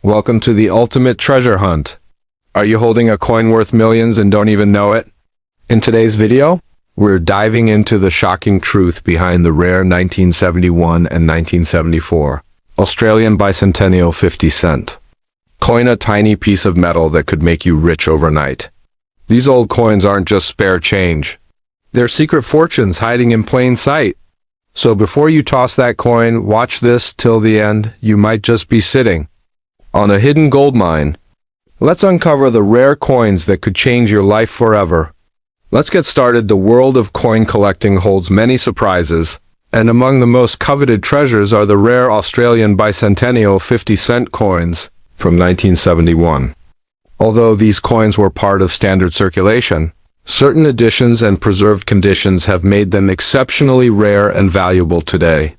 Welcome to the ultimate treasure hunt. Are you holding a coin worth millions and don't even know it? In today's video, we're diving into the shocking truth behind the rare 1971 and 1974 Australian bicentennial 50 cent coin, a tiny piece of metal that could make you rich overnight. These old coins aren't just spare change. They're secret fortunes hiding in plain sight. So before you toss that coin, watch this till the end. You might just be sitting on a hidden gold mine. Let's uncover the rare coins that could change your life forever. Let's get started. The world of coin collecting holds many surprises, and among the most coveted treasures are the rare Australian bicentennial 50 cent coins from 1971. Although these coins were part of standard circulation, certain additions and preserved conditions have made them exceptionally rare and valuable today.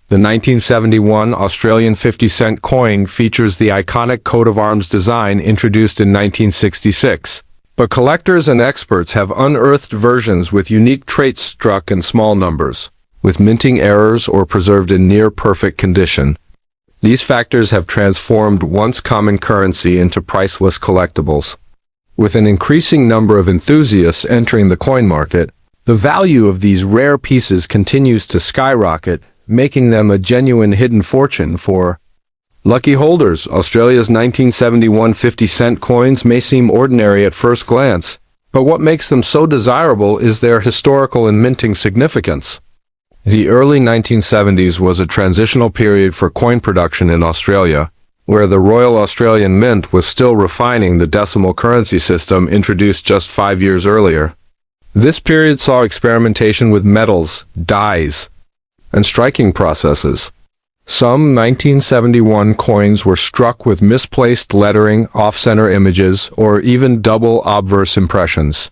The 1971 Australian 50 cent coin features the iconic coat of arms design introduced in 1966, but collectors and experts have unearthed versions with unique traits struck in small numbers, with minting errors or preserved in near-perfect condition. These factors have transformed once common currency into priceless collectibles. With an increasing number of enthusiasts entering the coin market, the value of these rare pieces continues to skyrocket, making them a genuine hidden fortune for lucky holders. Australia's 1971 50 cent coins may seem ordinary at first glance, but what makes them so desirable is their historical and minting significance. The early 1970s was a transitional period for coin production in Australia, where the Royal Australian Mint was still refining the decimal currency system introduced just 5 years earlier. This period saw experimentation with metals, dyes, and striking processes. Some 1971 coins were struck with misplaced lettering, off-center images, or even double obverse impressions.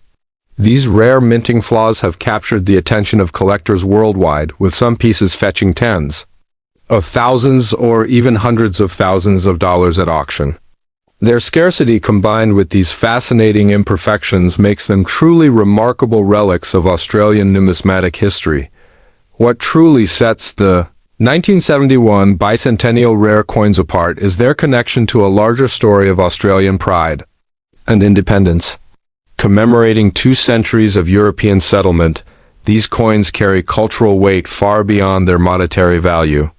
These rare minting flaws have captured the attention of collectors worldwide, with some pieces fetching tens of thousands or even hundreds of thousands of dollars at auction. Their scarcity combined with these fascinating imperfections makes them truly remarkable relics of Australian numismatic history. What truly sets the 1971 bicentennial rare coins apart is their connection to a larger story of Australian pride and independence. Commemorating 2 centuries of European settlement, these coins carry cultural weight far beyond their monetary value.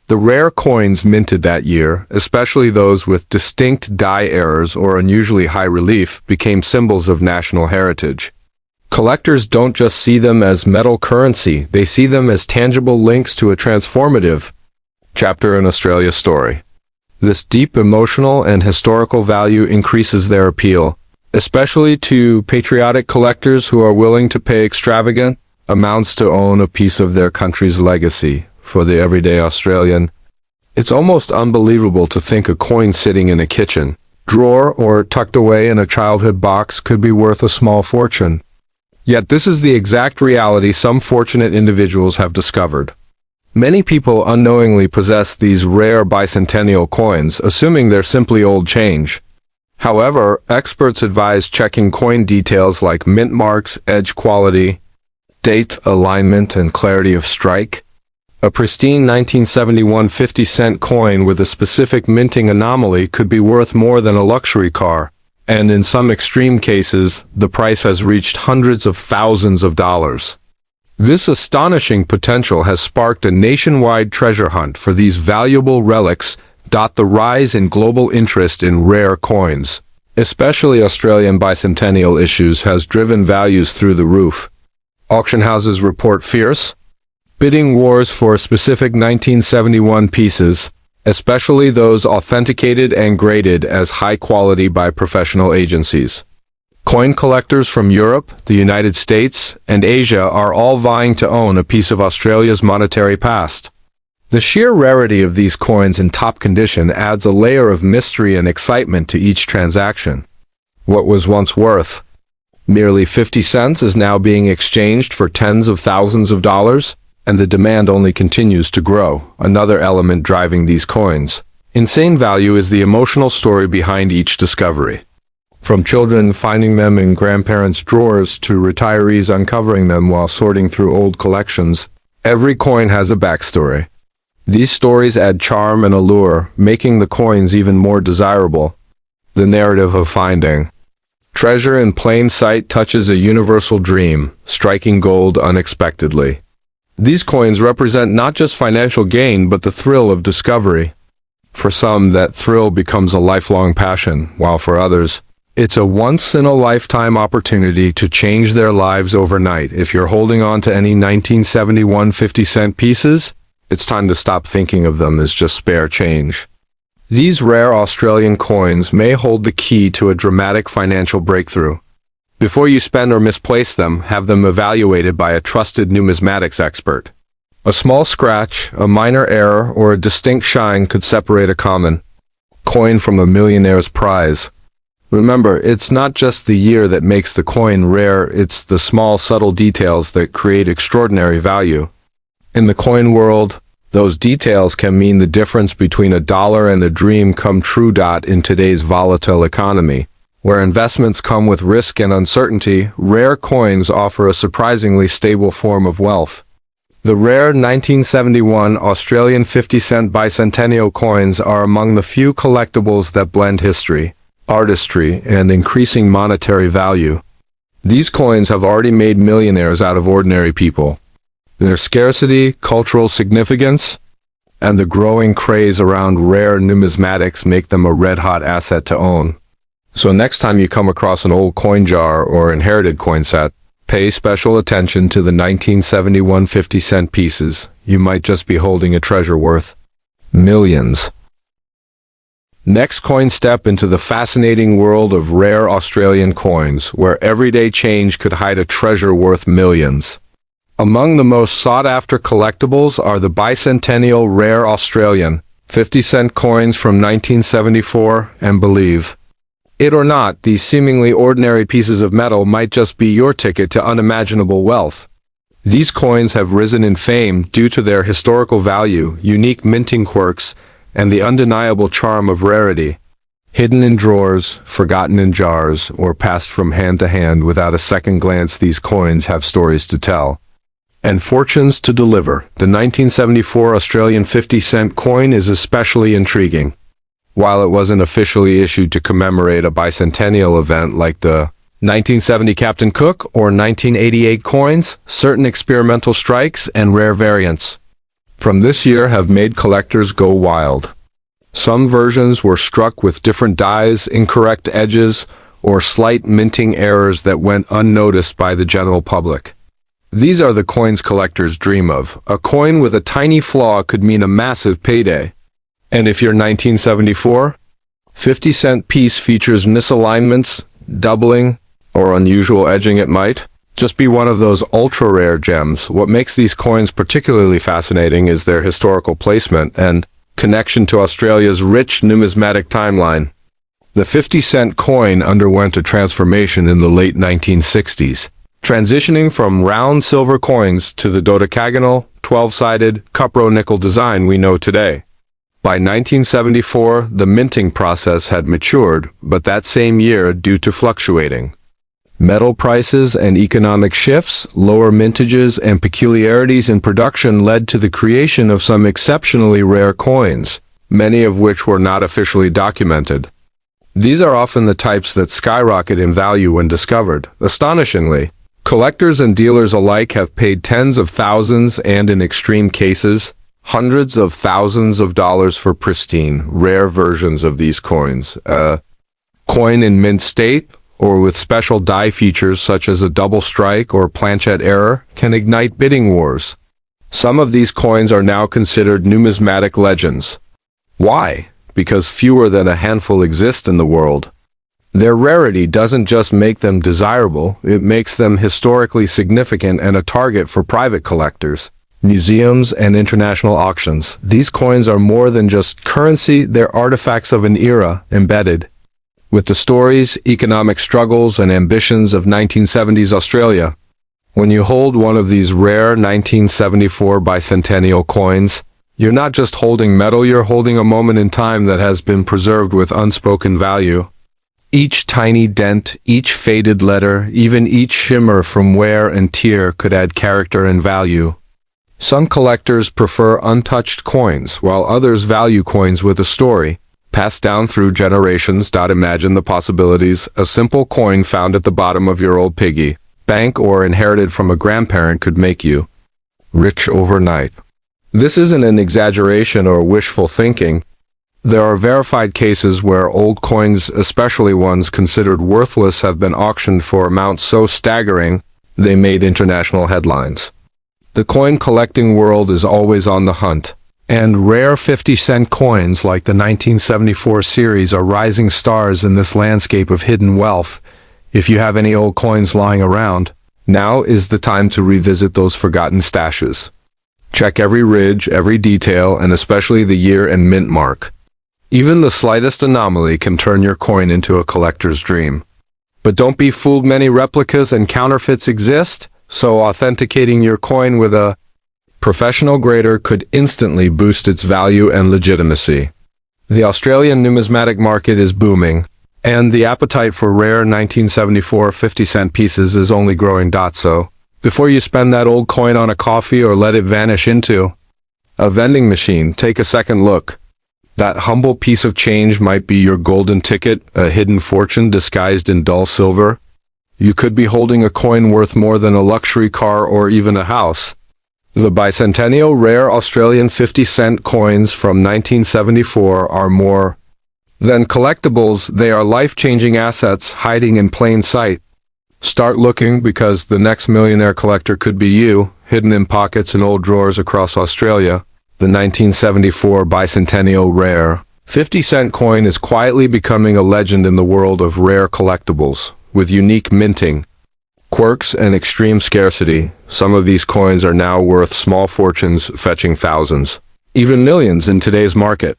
The rare coins minted that year, especially those with distinct die errors or unusually high relief, became symbols of national heritage. Collectors don't just see them as metal currency, they see them as tangible links to a transformative chapter in Australia's story. This deep emotional and historical value increases their appeal, especially to patriotic collectors who are willing to pay extravagant amounts to own a piece of their country's legacy. For the everyday Australian, it's almost unbelievable to think a coin sitting in a kitchen drawer or tucked away in a childhood box could be worth a small fortune. Yet this is the exact reality some fortunate individuals have discovered. Many people unknowingly possess these rare bicentennial coins, assuming they're simply old change. However, experts advise checking coin details like mint marks, edge quality, date, alignment, and clarity of strike. A pristine 1971 50 cent coin with a specific minting anomaly could be worth more than a luxury car, and in some extreme cases, the price has reached hundreds of thousands of dollars. This astonishing potential has sparked a nationwide treasure hunt for these valuable relics. The rise in global interest in rare coins, especially Australian bicentennial issues, has driven values through the roof. Auction houses report fierce bidding wars for specific 1971 pieces, especially those authenticated and graded as high quality by professional agencies. Coin collectors from Europe, the United States, and Asia are all vying to own a piece of Australia's monetary past. The sheer rarity of these coins in top condition adds a layer of mystery and excitement to each transaction. What was once worth merely 50 cents is now being exchanged for tens of thousands of dollars, and the demand only continues to grow, another element driving these coins. Insane value is the emotional story behind each discovery. From children finding them in grandparents' drawers to retirees uncovering them while sorting through old collections, every coin has a backstory. These stories add charm and allure, making the coins even more desirable. The narrative of finding treasure in plain sight touches a universal dream, striking gold unexpectedly. These coins represent not just financial gain, but the thrill of discovery. For some, that thrill becomes a lifelong passion, while for others, it's a once-in-a-lifetime opportunity to change their lives overnight. If you're holding on to any 1971 50-cent pieces, it's time to stop thinking of them as just spare change. These rare Australian coins may hold the key to a dramatic financial breakthrough. Before you spend or misplace them, have them evaluated by a trusted numismatics expert. A small scratch, a minor error, or a distinct shine could separate a common coin from a millionaire's prize. Remember, it's not just the year that makes the coin rare, it's the small, subtle details that create extraordinary value. In the coin world, those details can mean the difference between a dollar and a dream come true. In today's volatile economy, where investments come with risk and uncertainty, rare coins offer a surprisingly stable form of wealth. The rare 1971 Australian 50-cent bicentennial coins are among the few collectibles that blend history, artistry, and increasing monetary value. These coins have already made millionaires out of ordinary people. Their scarcity, cultural significance, and the growing craze around rare numismatics make them a red-hot asset to own. So next time you come across an old coin jar or inherited coin set, pay special attention to the 1971 50-cent pieces. You might just be holding a treasure worth millions. Next, coin step into the fascinating world of rare Australian coins, where everyday change could hide a treasure worth millions. Among the most sought-after collectibles are the bicentennial rare Australian 50-cent coins from 1974, and believe it or not, these seemingly ordinary pieces of metal might just be your ticket to unimaginable wealth. These coins have risen in fame due to their historical value, unique minting quirks, and the undeniable charm of rarity. Hidden in drawers, forgotten in jars, or passed from hand to hand without a second glance, these coins have stories to tell and fortunes to deliver. The 1974 Australian 50-cent coin is especially intriguing. While it wasn't officially issued to commemorate a bicentennial event like the 1970 Captain Cook or 1988 coins, certain experimental strikes and rare variants from this year have made collectors go wild. Some versions were struck with different dies, incorrect edges, or slight minting errors that went unnoticed by the general public. These are the coins collectors dream of. A coin with a tiny flaw could mean a massive payday. And if your 1974 50-cent piece features misalignments, doubling, or unusual edging, it might just be one of those ultra-rare gems. What makes these coins particularly fascinating is their historical placement and connection to Australia's rich numismatic timeline. The 50-cent coin underwent a transformation in the late 1960s, transitioning from round silver coins to the dodecagonal, 12-sided, cupro nickel design we know today. By 1974, the minting process had matured, but that same year, due to fluctuating metal prices and economic shifts, lower mintages, and peculiarities in production led to the creation of some exceptionally rare coins, many of which were not officially documented. These are often the types that skyrocket in value when discovered. Astonishingly, collectors and dealers alike have paid tens of thousands and, in extreme cases, hundreds of thousands of dollars for pristine, rare versions of these coins. A coin in mint state, or with special die features such as a double strike or planchette error, can ignite bidding wars. Some of these coins are now considered numismatic legends. Why? Because fewer than a handful exist in the world. Their rarity doesn't just make them desirable, it makes them historically significant and a target for private collectors, museums, and international auctions. These coins are more than just currency, they're artifacts of an era embedded with the stories, economic struggles, and ambitions of 1970s Australia. When you hold one of these rare 1974 bicentennial coins, you're not just holding metal, you're holding a moment in time that has been preserved with unspoken value. Each tiny dent, each faded letter, even each shimmer from wear and tear could add character and value. Some collectors prefer untouched coins, while others value coins with a story, passed down through generations. Imagine the possibilities. A simple coin found at the bottom of your old piggy bank or inherited from a grandparent could make you rich overnight. This isn't an exaggeration or wishful thinking. There are verified cases where old coins, especially ones considered worthless, have been auctioned for amounts so staggering they made international headlines. The coin collecting world is always on the hunt, and rare 50-cent coins like the 1974 series are rising stars in this landscape of hidden wealth. If you have any old coins lying around, now is the time to revisit those forgotten stashes. Check every ridge, every detail, and especially the year and mint mark. Even the slightest anomaly can turn your coin into a collector's dream. But don't be fooled, many replicas and counterfeits exist, so authenticating your coin with a professional grader could instantly boost its value and legitimacy. The Australian numismatic market is booming, and the appetite for rare 1974 50-cent pieces is only growing. So, before you spend that old coin on a coffee or let it vanish into a vending machine, take a second look. That humble piece of change might be your golden ticket, a hidden fortune disguised in dull silver. You could be holding a coin worth more than a luxury car or even a house. The bicentennial rare Australian 50-cent coins from 1974 are more than collectibles. They are life-changing assets hiding in plain sight. Start looking, because the next millionaire collector could be you, hidden in pockets and old drawers across Australia. The 1974 bicentennial rare 50-cent coin is quietly becoming a legend in the world of rare collectibles. With unique minting quirks and extreme scarcity, some of these coins are now worth small fortunes, fetching thousands, even millions in today's market.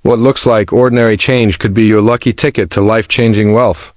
What looks like ordinary change could be your lucky ticket to life-changing wealth.